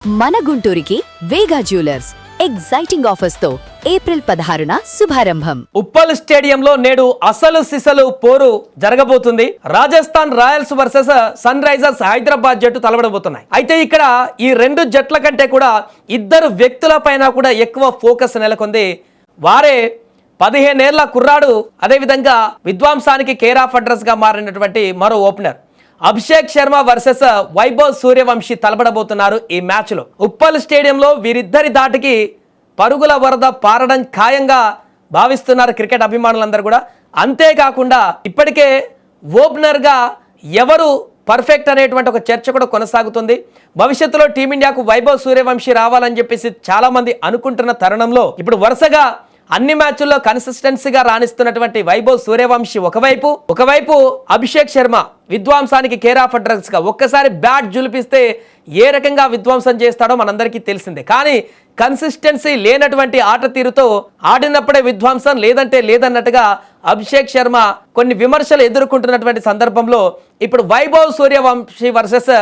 మన గుంటూరుకి Vega Jewellers exciting offers తో ఏప్రిల్ 16న శుభారంభం. ఉప్పల్ స్టేడియంలో నేడు అసలు సిసలు పోరు జరగబోతుంది. Rajasthan Royals versus Sunrisers Hyderabad జట్టు తలబడబోతున్నాయి. అయితే ఇక్కడ ఈ రెండు జట్ల కంటే కూడా ఇద్దరు వ్యక్తుల పైన కూడా ఎక్కువ ఫోకస్ నెలకొంది. వారే 15 ఏళ్ల కుర్రాడు, అదేవిధంగా విధ్వంసానికి కేర్ ఆఫ్ అడ్రస్ గా మారినటువంటి మరో ఓపెనర్ అభిషేక్ శర్మ వర్సెస్ వైభవ్ సూర్యవంశీ తలపడబోతున్నారు. ఈ మ్యాచ్ లో ఉప్పల్ స్టేడియంలో వీరిద్దరి దాటికి పరుగుల వరద పారడం ఖాయంగా భావిస్తున్నారు క్రికెట్ అభిమానులందరూ కూడా. అంతేకాకుండా ఇప్పటికే ఓపెనర్ గా ఎవరు పర్ఫెక్ట్ అనేటువంటి ఒక చర్చ కూడా కొనసాగుతుంది. భవిష్యత్తులో టీమిండియాకు వైభవ్ సూర్యవంశీ రావాలని చెప్పేసి చాలా మంది అనుకుంటున్న తరుణంలో ఇప్పుడు వరుసగా అన్ని మ్యాచ్ల్లో కన్సిస్టెన్సీగా రాణిస్తున్నటువంటి వైభవ్ సూర్యవంశీ ఒకవైపు అభిషేక్ శర్మ విధ్వంసానికి కేర్ ఆఫ్ అడ్రస్ గా ఒక్కసారి బ్యాట్ జులిపిస్తే ఏ రకంగా విధ్వంసం చేస్తాడో మనందరికీ తెలిసిందే. కానీ కన్సిస్టెన్సీ లేనటువంటి ఆట తీరుతో ఆడినప్పుడే విధ్వంసం, లేదంటే లేదన్నట్టుగా అభిషేక్ శర్మ కొన్ని విమర్శలు ఎదుర్కొంటున్నటువంటి సందర్భంలో ఇప్పుడు వైభవ్ సూర్యవంశీ వర్సెస్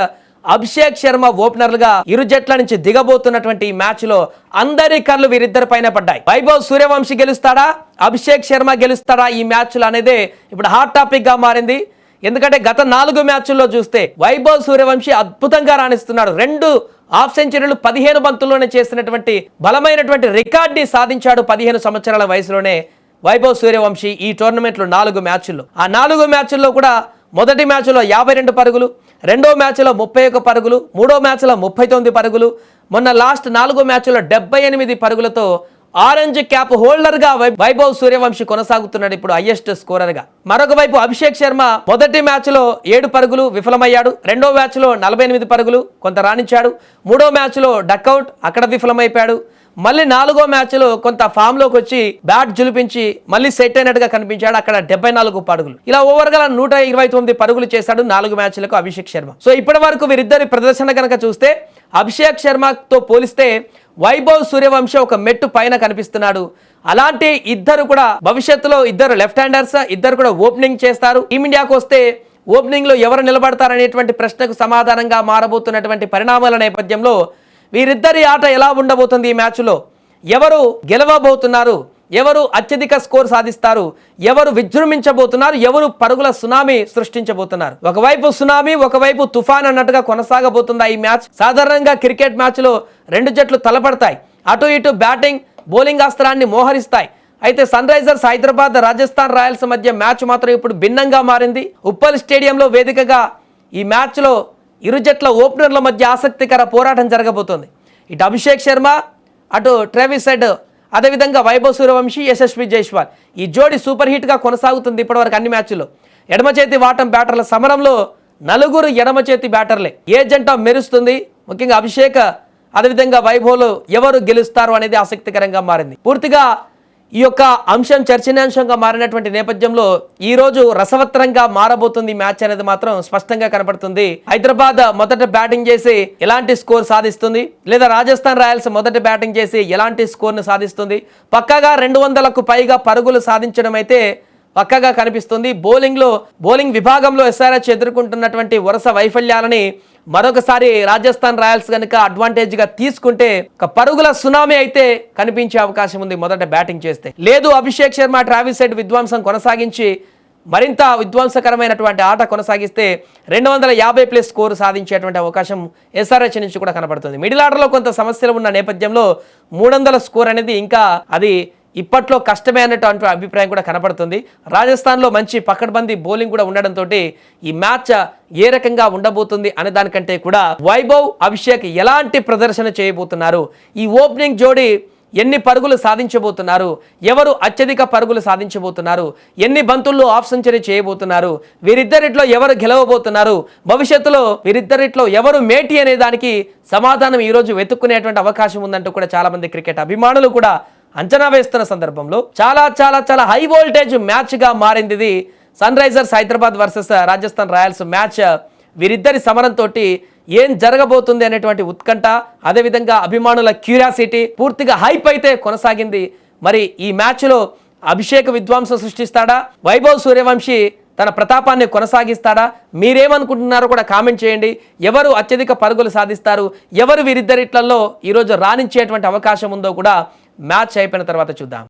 అభిషేక్ శర్మ ఓపెనర్లుగా ఇరు జట్ల నుంచి దిగబోతున్నటువంటి ఈ మ్యాచ్ లో అందరి కళ్ళు వీరిద్దరి పైన పడ్డాయి. వైభవ్ సూర్యవంశీ గెలుస్తాడా, అభిషేక్ శర్మ గెలుస్తాడా ఈ మ్యాచ్ లో అనేదే ఇప్పుడు హాట్ టాపిక్ గా మారింది. ఎందుకంటే గత 4 మ్యాచ్ల్లో చూస్తే వైభవ్ సూర్యవంశీ అద్భుతంగా రాణిస్తున్నాడు. 2 హాఫ్ సెంచరీలు 15 బంతుల్లోనే చేసినటువంటి బలమైనటువంటి రికార్డ్ ని సాధించాడు 15 సంవత్సరాల వయసులోనే వైభవ్ సూర్యవంశీ ఈ టోర్నమెంట్ లో 4 మ్యాచ్ల్లో. ఆ 4 మ్యాచ్ల్లో కూడా మొదటి మ్యాచ్లో 52 పరుగులు, రెండో మ్యాచ్లో 31 పరుగులు, మూడో మ్యాచ్లో 39 పరుగులు, మొన్న లాస్ట్ 4 మ్యాచ్లో 78 పరుగులతో ఆరెంజ్ క్యాప్ హోల్డర్ గా వైభవ్ సూర్యవంశీ కొనసాగుతున్నాడు ఇప్పుడు హైయెస్ట్ స్కోరర్ గా. మరొక వైపు అభిషేక్ శర్మ మొదటి మ్యాచ్లో 7 పరుగులు విఫలమయ్యాడు, రెండో మ్యాచ్లో 48 పరుగులు కొంత రాణించాడు, మూడో మ్యాచ్లో డక్అవుట్ అక్కడ విఫలమైపోయాడు, మళ్ళీ 4గో మ్యాచ్లో కొంత ఫామ్ లోకి వచ్చి బ్యాట్ జులిపించి మళ్ళీ సెట్ అయినట్టుగా కనిపించాడు, అక్కడ 74 పరుగులు. ఇలా ఓవర్ గా 129 పరుగులు చేశాడు 4 మ్యాచ్లకు అభిషేక్ శర్మ. సో ఇప్పటి వరకు వీరిద్దరి ప్రదర్శన కనుక చూస్తే అభిషేక్ శర్మతో పోలిస్తే వైభవ్ సూర్యవంశీ ఒక మెట్టు పైన కనిపిస్తున్నాడు. అలాంటి ఇద్దరు కూడా భవిష్యత్తులో ఇద్దరు లెఫ్ట్ హ్యాండర్స్, ఇద్దరు కూడా ఓపెనింగ్ చేస్తారు. టీమిండియాకు వస్తే ఓపెనింగ్ లో ఎవరు నిలబడతారనేటువంటి ప్రశ్నకు సమాధానంగా మారబోతున్నటువంటి పరిణామాల నేపథ్యంలో వీరిద్దరి ఆట ఎలా ఉండబోతుంది, ఈ మ్యాచ్లో ఎవరు గెలవబోతున్నారు, ఎవరు అత్యధిక స్కోర్ సాధిస్తారు, ఎవరు విజృంభించబోతున్నారు, ఎవరు పరుగుల సునామీ సృష్టించబోతున్నారు. ఒకవైపు సునామీ, ఒకవైపు తుఫాన్ అన్నట్టుగా కొనసాగబోతుందా ఈ మ్యాచ్. సాధారణంగా క్రికెట్ మ్యాచ్లో 2 జట్లు తలపడతాయి, అటు ఇటు బ్యాటింగ్ బౌలింగ్ అస్త్రాన్ని మోహరిస్తాయి. అయితే Sunrisers Hyderabad Rajasthan Royals మధ్య మ్యాచ్ మాత్రం ఇప్పుడు భిన్నంగా మారింది. ఉప్పల్ స్టేడియంలో వేదికగా ఈ మ్యాచ్లో ఇరు జట్ల ఓపెనర్ల మధ్య ఆసక్తికర పోరాటం జరగబోతోంది. ఇటు అభిషేక్ శర్మ, అటు ట్రావిస్ హెడ్, అదేవిధంగా వైభవ్ సూర్యవంశీ, యశస్వి జైస్వాల్ ఈ జోడీ సూపర్ హిట్గా కొనసాగుతుంది ఇప్పటివరకు అన్ని మ్యాచ్ల్లో. ఎడమ చేతి వాటం బ్యాటర్ల సమరంలో 4 ఎడమ చేతి బ్యాటర్లే. ఏ జంట మెరుస్తుంది, ముఖ్యంగా అభిషేక్ అదేవిధంగా వైభవ్లో ఎవరు గెలుస్తారు అనేది ఆసక్తికరంగా మారింది. పూర్తిగా ఈ యొక్క అంశం చర్చనీయాంశంగా మారినటువంటి నేపథ్యంలో ఈ రోజు రసవత్తరంగా మారబోతుంది మ్యాచ్ అనేది మాత్రం స్పష్టంగా కనపడుతుంది. హైదరాబాద్ మొదట బ్యాటింగ్ చేసి ఎలాంటి స్కోర్ సాధిస్తుంది, లేదా రాజస్థాన్ రాయల్స్ మొదట బ్యాటింగ్ చేసి ఎలాంటి స్కోర్ను సాధిస్తుంది. పక్కాగా 200కు పైగా పరుగులు సాధించడం అయితే పక్కగా కనిపిస్తుంది. బౌలింగ్ విభాగంలో ఎస్ఆర్హెచ్ ఎదుర్కొంటున్నటువంటి వరుస వైఫల్యాలని మరొకసారి రాజస్థాన్ రాయల్స్ కనుక అడ్వాంటేజ్ గా తీసుకుంటే ఒక పరుగుల సునామీ అయితే కనిపించే అవకాశం ఉంది మొదట బ్యాటింగ్ చేస్తే. లేదు అభిషేక్ శర్మ, ట్రావిస్ హెడ్ విధ్వంసం కొనసాగించి మరింత విధ్వంసకరమైనటువంటి ఆట కొనసాగిస్తే 250+ స్కోర్ సాధించేటువంటి అవకాశం ఎస్ఆర్హెచ్ నుంచి కూడా కనపడుతుంది. మిడిల్ ఆర్డర్లో కొంత సమస్యలు ఉన్న నేపథ్యంలో 300 స్కోర్ అనేది ఇంకా అది ఇప్పట్లో కష్టమే అన్నట్టు అభిప్రాయం కూడా కనపడుతుంది. రాజస్థాన్లో మంచి పకడ్బందీ బౌలింగ్ కూడా ఉండడంతో ఈ మ్యాచ్ ఏ రకంగా ఉండబోతుంది అనే దానికంటే కూడా వైభవ్, అభిషేక్ ఎలాంటి ప్రదర్శన చేయబోతున్నారు, ఈ ఓపెనింగ్ జోడీ ఎన్ని పరుగులు సాధించబోతున్నారు, ఎవరు అత్యధిక పరుగులు సాధించబోతున్నారు, ఎన్ని బంతుల్లో హాఫ్ సెంచరీ చేయబోతున్నారు, వీరిద్దరిట్లో ఎవరు గెలవబోతున్నారు, భవిష్యత్తులో వీరిద్దరిట్లో ఎవరు మేటి అనే దానికి సమాధానం ఈరోజు వెతుక్కునేటువంటి అవకాశం ఉందంటూ కూడా చాలా మంది క్రికెట్ అభిమానులు కూడా అంచనా వేస్తున్న సందర్భంలో చాలా చాలా చాలా హై వోల్టేజ్ మ్యాచ్ గా మారింది ఇది. Sunrisers Hyderabad versus Rajasthan Royals match. వీరిద్దరి సమరంతో ఏం జరగబోతుంది అనేటువంటి ఉత్కంఠ, అదేవిధంగా అభిమానుల క్యూరియాసిటీ పూర్తిగా హైప్ అయితే కొనసాగింది. మరి ఈ మ్యాచ్లో అభిషేక్ విధ్వంసం సృష్టిస్తాడా, వైభవ్ సూర్యవంశీ తన ప్రతాపాన్ని కొనసాగిస్తాడా? మీరేమనుకుంటున్నారో కూడా కామెంట్ చేయండి. ఎవరు అత్యధిక పరుగులు సాధిస్తారు, ఎవరు వీరిద్దరిట్లలో ఈరోజు రాణించేటువంటి అవకాశం ఉందో కూడా మ్యాచ్ అయిపోయిన తర్వాత చూద్దాం.